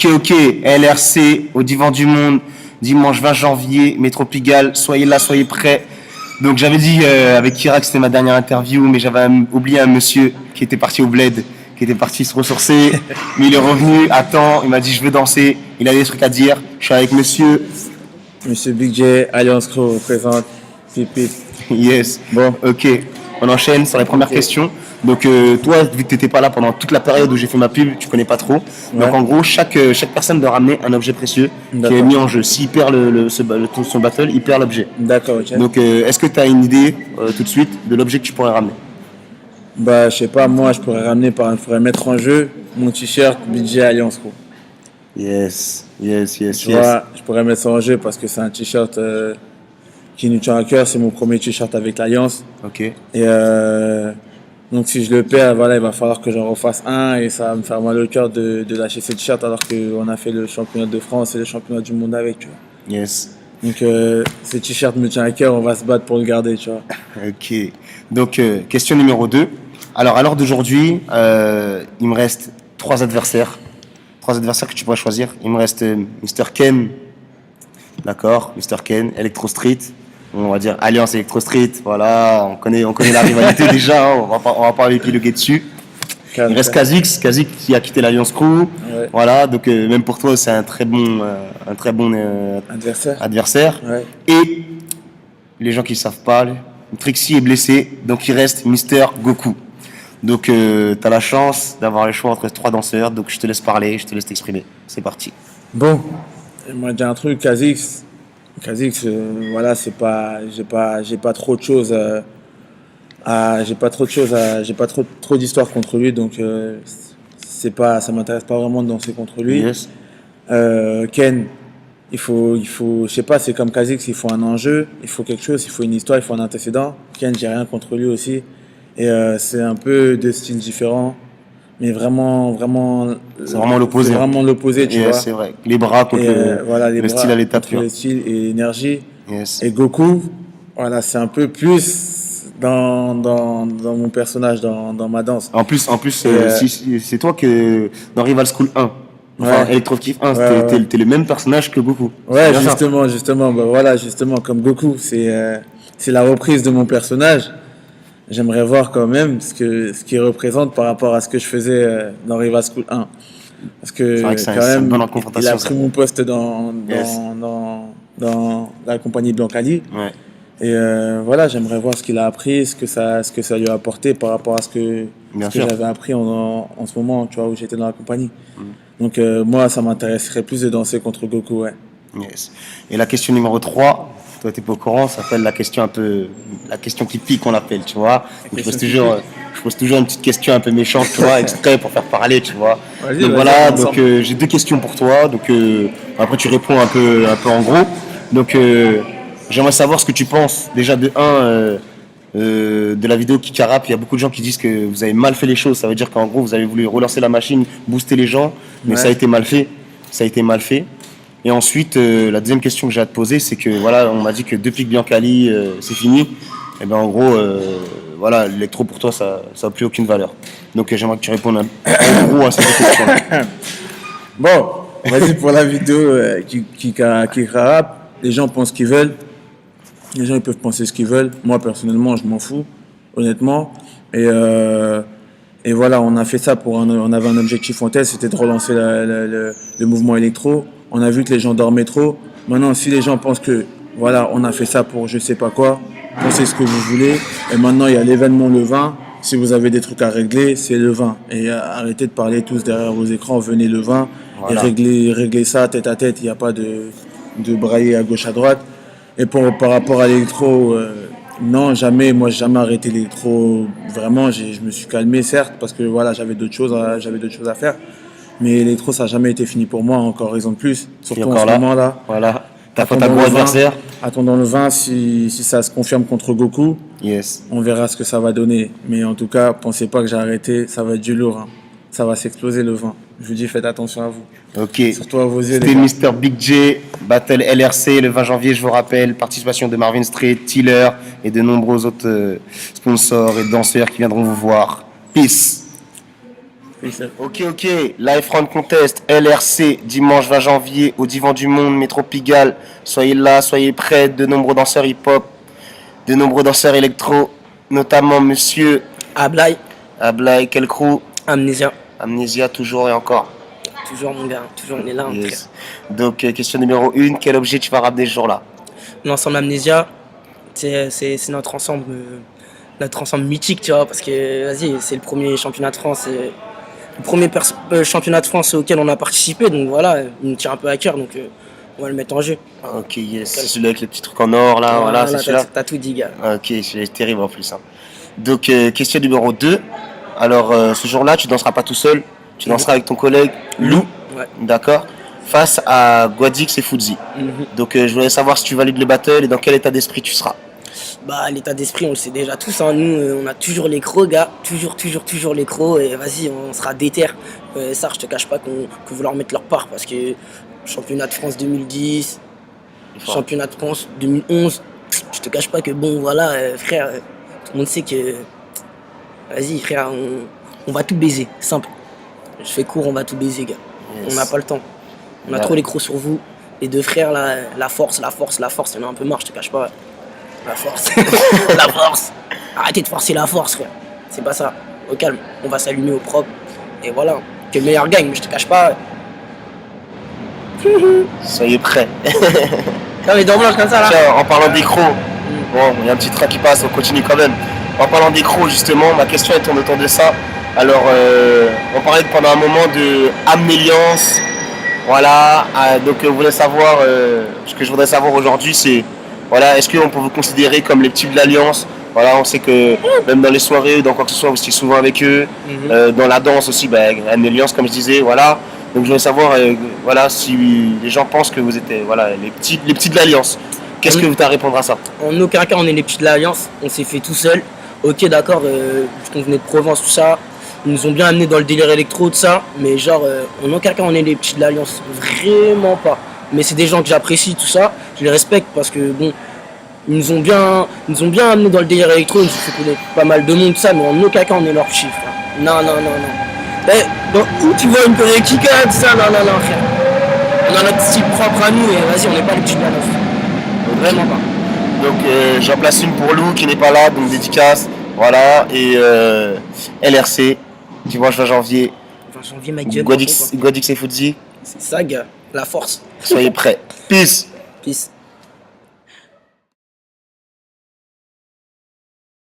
Ok, LRC au Divan du Monde, dimanche 20 janvier, Métro Pigalle, soyez là, soyez prêts. Donc j'avais dit avec Kira que c'était ma dernière interview, mais j'avais oublié un monsieur qui était parti au bled, qui était parti se ressourcer, mais il est revenu à temps, il m'a dit je veux danser, il a des trucs à dire, je suis avec monsieur. Monsieur Big J, Alliance Crew représente, pip. Yes, bon, ok, on enchaîne sur les premières questions. Donc toi, vu que tu n'étais pas là pendant toute la période où j'ai fait ma pub, tu connais pas trop. Donc en gros, chaque personne doit ramener un objet précieux qui est mis en jeu. S'il perd son battle, il perd l'objet. D'accord, ok. Donc est-ce que tu as une idée tout de suite de l'objet que tu pourrais ramener? Bah, je sais pas, moi, je pourrais mettre en jeu mon t-shirt BJ Alliance Crew. Yes. Vois, je pourrais mettre ça en jeu parce que c'est un t-shirt qui nous tient à cœur. C'est mon premier t-shirt avec l'Alliance. Ok. Et donc, si je le perds, voilà, il va falloir que j'en refasse un et ça va me faire mal au cœur de lâcher ce t-shirt alors qu'on a fait le championnat de France et le championnat du monde avec, tu vois. Yes. Donc, ce t-shirt me tient à cœur, on va se battre pour le garder, tu vois. Ok. Donc, question numéro 2. Alors, à l'heure d'aujourd'hui, il me reste 3 adversaires. 3 adversaires que tu pourrais choisir. Il me reste Mr. Ken. D'accord, Mr. Ken, Electro Street. On va dire Alliance Electro Street. Voilà, on connaît la rivalité déjà. Hein, on va pas épiloguer dessus. Il reste Kha'Zix qui a quitté l'Alliance Crew. Ouais. Voilà, donc même pour toi, c'est un très bon adversaire. Ouais. Et les gens qui ne savent pas, Trixie est blessé, donc il reste Mister Goku. Donc tu as la chance d'avoir le choix entre 3 danseurs, donc je te laisse parler, je te laisse t'exprimer. C'est parti. Bon, moi j'ai un truc, Kha'Zix, voilà, c'est pas, j'ai pas trop de choses j'ai pas trop d'histoires contre lui, donc ça m'intéresse pas vraiment de danser contre lui. Yes. Ken, il faut, je sais pas, c'est comme Kha'Zix, il faut un enjeu, il faut quelque chose, il faut une histoire, il faut un antécédent. Ken, j'ai rien contre lui aussi, et c'est un peu de styles différents. Mais vraiment, c'est vraiment l'opposé. C'est vraiment l'opposé, tu vois. C'est vrai. Les bras contre le style à l'étape. Le style et l'énergie. Yes. Et Goku, voilà, c'est un peu plus dans mon personnage, dans ma danse. En plus, c'est toi que dans Rival School 1, enfin Electro Kiff 1, t'es le même personnage que Goku. Ouais, justement, bah voilà, justement, comme Goku, c'est la reprise de mon personnage. J'aimerais voir quand même ce qu'il représente par rapport à ce que je faisais dans Rival School 1. Parce que quand même, il a pris mon poste dans la compagnie Blancali. Ouais. Et voilà, j'aimerais voir ce qu'il a appris, ce que ça lui a apporté par rapport à ce que j'avais appris en ce moment, tu vois, où j'étais dans la compagnie. Donc moi, ça m'intéresserait plus de danser contre Goku, ouais. Yes. Et la question numéro 3, toi t'es pas au courant, ça s'appelle la question qui pique, on l'appelle, tu vois. Donc, je pose toujours une petite question un peu méchante, tu vois, exprès pour faire parler, tu vois. Donc voilà, donc j'ai 2 questions pour toi. Donc après tu réponds un peu en gros. Donc j'aimerais savoir ce que tu penses déjà de la vidéo Kikarap. Il y a beaucoup de gens qui disent que vous avez mal fait les choses. Ça veut dire qu'en gros vous avez voulu relancer la machine, booster les gens, mais ça a été mal fait. Et ensuite, la deuxième question que j'ai à te poser, c'est que voilà, on m'a dit que depuis que Biancali c'est fini, et ben en gros, voilà, l'électro pour toi ça n'a plus aucune valeur. Donc j'aimerais que tu répondes en gros à cette question. Bon, vas-y pour la vidéo qui rap. Les gens pensent ce qu'ils veulent. Les gens ils peuvent penser ce qu'ils veulent. Moi personnellement, je m'en fous, honnêtement. Et voilà, on a fait ça on avait un objectif en tête, c'était de relancer le mouvement électro. On a vu que les gens dormaient trop. Maintenant, si les gens pensent que, voilà, on a fait ça pour je sais pas quoi, pensez ce que vous voulez. Et maintenant, il y a l'événement le 20. Si vous avez des trucs à régler, c'est le 20. Et arrêtez de parler tous derrière vos écrans. Venez le 20 et régler ça tête à tête. Il n'y a pas de brailler à gauche à droite. Et par rapport à l'électro, non, jamais. Moi, j'ai jamais arrêté l'électro. Vraiment, je me suis calmé, certes, parce que voilà, j'avais d'autres choses à faire. Mais l'électro, ça n'a jamais été fini pour moi, encore raison de plus. Surtout en ce moment-là. Voilà. T'as fait ta gros adversaire. Attendons le 20, si ça se confirme contre Goku. Yes. On verra ce que ça va donner. Mais en tout cas, pensez pas que j'ai arrêté, ça va être du lourd. Hein. Ça va s'exploser le 20. Je vous dis, faites attention à vous. Ok. Surtout à vos yeux. C'était Mr. Big J, Battle LRC le 20 janvier, je vous rappelle. Participation de Marvin Street, Tiller et de nombreux autres sponsors et danseurs qui viendront vous voir. Peace. Ok. Live Front Contest, LRC, dimanche 20 janvier, au Divan du Monde, Métro Pigalle. Soyez là, soyez prêts. De nombreux danseurs hip-hop, de nombreux danseurs électro, notamment Monsieur Ablaï, quel crew? Amnésia. Amnésia, toujours et encore. Toujours mon gars, toujours on est là. Yes. Donc, question numéro 1, quel objet tu vas ramener ce jour-là? L'ensemble Amnésia, c'est notre ensemble mythique, tu vois, parce que vas-y, c'est le premier championnat de France, le premier championnat de France auquel on a participé, donc voilà, il nous tient un peu à cœur, donc on va le mettre en jeu. Ok, yes. C'est celui avec les petits trucs en or, là, voilà, c'est celui-là. T'as tout dit, gars. Ok, c'est terrible en plus. Hein. Donc, question numéro 2. Alors, ce jour-là, tu danseras pas tout seul, tu danseras avec ton collègue Lou, Ouais. d'accord, face à Guadix et Foudzi. Donc, je voulais savoir si tu valides le battle et dans quel état d'esprit tu seras. Bah, l'état d'esprit, on le sait déjà tous, hein. Nous, on a toujours les crocs, gars, toujours les crocs, et vas-y, on sera déter. Ça, je te cache pas qu'on vouloir mettre leur part, parce que championnat de France 2010, championnat de France 2011, je te cache pas que bon, voilà, frère, tout le monde sait que, vas-y, frère, on va tout baiser, simple. Je fais court, on va tout baiser, gars. Yes. On n'a pas le temps. On a trop les crocs sur vous. Les deux frères, là, la force, il y en a un peu marre, je te cache pas. La force. La force. Arrêtez de forcer la force, frère. C'est pas ça. Au calme. On va s'allumer au propre. Et voilà. Que le meilleur gagne, mais je te cache pas. Soyez prêts. Non, mais dans blanche comme ça, là. Tiens, en parlant des crocs, bon, il y a un petit train qui passe, on continue quand même. En parlant des crocs, justement, ma question elle tourne autour de ça. Alors, on parlait pendant un moment de amnéliance. Voilà. Donc, ce que je voudrais savoir aujourd'hui, c'est voilà, est-ce qu'on peut vous considérer comme les petits de l'Alliance? Voilà, on sait que même dans les soirées, dans quoi que ce soit, vous étiez souvent avec eux. Dans la danse aussi, Amnéliance, comme je disais, voilà. Donc je voulais savoir, voilà, si les gens pensent que vous êtes, voilà, les petits de l'Alliance. Qu'est-ce que vous t'as à répondre à ça? En aucun cas, on est les petits de l'Alliance. On s'est fait tout seul. Ok, d'accord, puisqu'on venait de Provence, tout ça. Ils nous ont bien amenés dans le délire électro, tout ça. Mais genre, en aucun cas, on est les petits de l'Alliance. Vraiment pas. Mais c'est des gens que j'apprécie, tout ça. Je les respecte parce que, bon, ils nous ont bien amenés dans le délire électro. Ils nous ont fait connaître pas mal de monde, tout ça. Mais en aucun cas, on est leur chiffre. Non. Où tu vois une choré qui tout ça, non, frère. On a notre style propre à nous et vas-y, on n'est pas les petits de l'Alliance. Vraiment pas. Donc j'en place une pour Lou qui n'est pas là, donc dédicace. Voilà, et LRC, dimanche 20 janvier. 20 janvier, ma gueule. Guadix et Foudzi. C'est ça, gars. La force. Soyez prêts. Peace. Peace.